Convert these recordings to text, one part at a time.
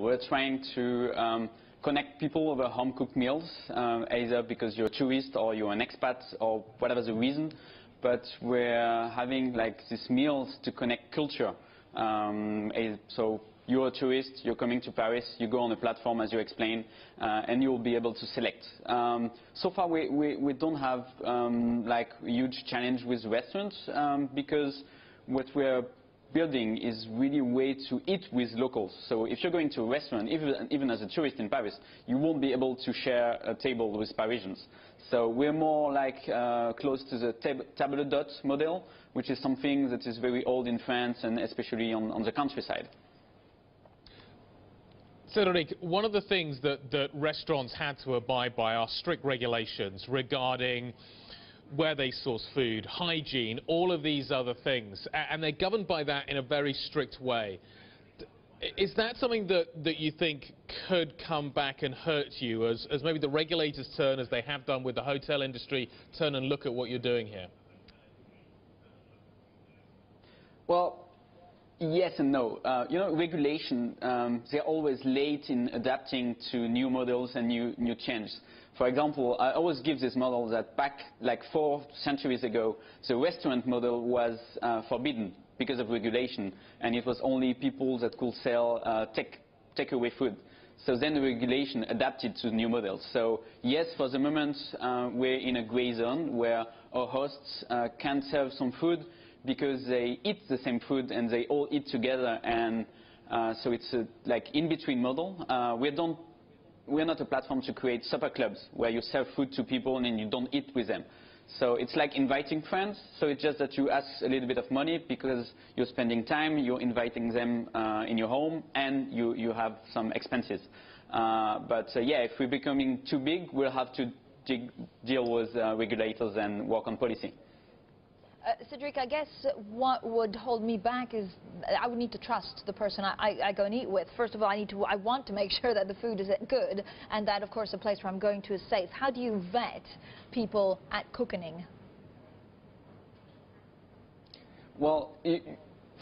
We're trying to connect people over home-cooked meals, either because you're a tourist or you're an expat or whatever the reason. But we're having like these meals to connect culture. So you're a tourist, you're coming to Paris, you go on a platform as you explained, and you'll be able to select. So far we don't have like a huge challenge with restaurants because what we're building is really a way to eat with locals. So if you're going to a restaurant, even as a tourist in Paris, you won't be able to share a table with Parisians. So we're more like close to the table d'hôte model, which is something that is very old in France and especially on the countryside. Cédric, one of the things that restaurants had to abide by are strict regulations regarding where they source food, hygiene, all of these other things, and they're governed by that in a very strict way. Is that something that you think could come back and hurt you as maybe the regulators turn, as they have done with the hotel industry, turn and look at what you're doing here? Well, yes and no. You know, regulation, they're always late in adapting to new models and new changes. For example, I always give this model that back like 4 centuries ago, the restaurant model was forbidden because of regulation, and it was only people that could sell takeaway food. So then the regulation adapted to new models. So yes, for the moment, we're in a gray zone where our hosts can serve some food because they eat the same food and they all eat together, and so it's a like in-between model. We're not a platform to create supper clubs where you serve food to people and then you don't eat with them. So it's like inviting friends, so it's just that you ask a little bit of money because you're spending time, you're inviting them in your home, and you have some expenses. But yeah, if we're becoming too big, we'll have to deal with regulators and work on policy. Cédric, I guess what would hold me back is I would need to trust the person I go and eat with. First of all, I want to make sure that the food is good and that, of course, the place where I'm going to is safe. How do you vet people at Cookening? Well,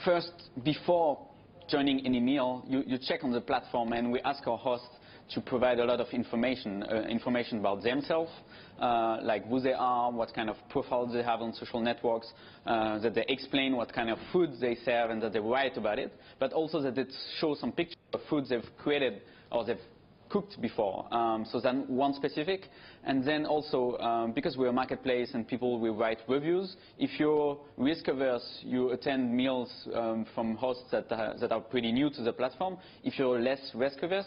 first, before joining any meal, you check on the platform, and we ask our hosts to provide a lot of information about themselves, like who they are, what kind of profiles they have on social networks, that they explain what kind of food they serve and that they write about it, but also that it shows some pictures of foods they've created or they've cooked before. So then one specific, and then also because we're a marketplace and people will write reviews, if you're risk averse, you attend meals from hosts that are pretty new to the platform. If you're less risk averse,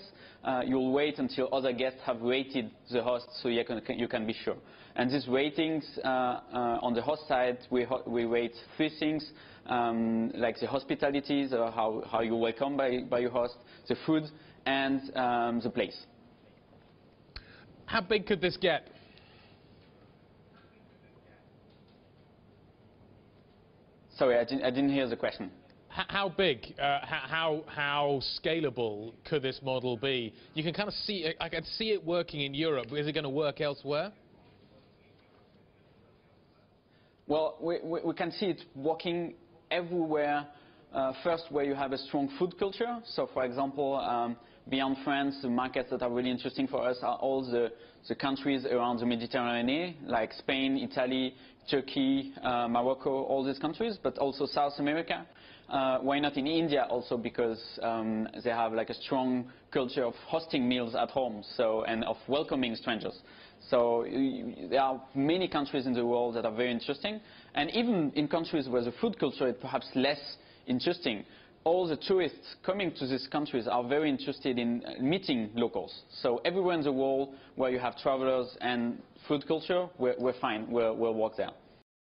you'll wait until other guests have rated the host so you can be sure. And these ratings on the host side, we rate 3 things, like the hospitality, how you're welcomed by your host, the food, and the place. How big could this get? Sorry, I didn't hear the question. How big, how scalable could this model be? You can kind of see it, I can see it working in Europe. Is it going to work elsewhere? Well, we can see it working everywhere. First, where you have a strong food culture. So, for example, beyond France, the markets that are really interesting for us are all the countries around the Mediterranean, like Spain, Italy, Turkey, Morocco, all these countries, but also South America. Why not in India also, because they have like a strong culture of hosting meals at home, so, and of welcoming strangers. So there are many countries in the world that are very interesting, and even in countries where the food culture is perhaps less interesting, all the tourists coming to these countries are very interested in meeting locals. So everywhere in the world where you have travelers and food culture, we're fine, we'll work there.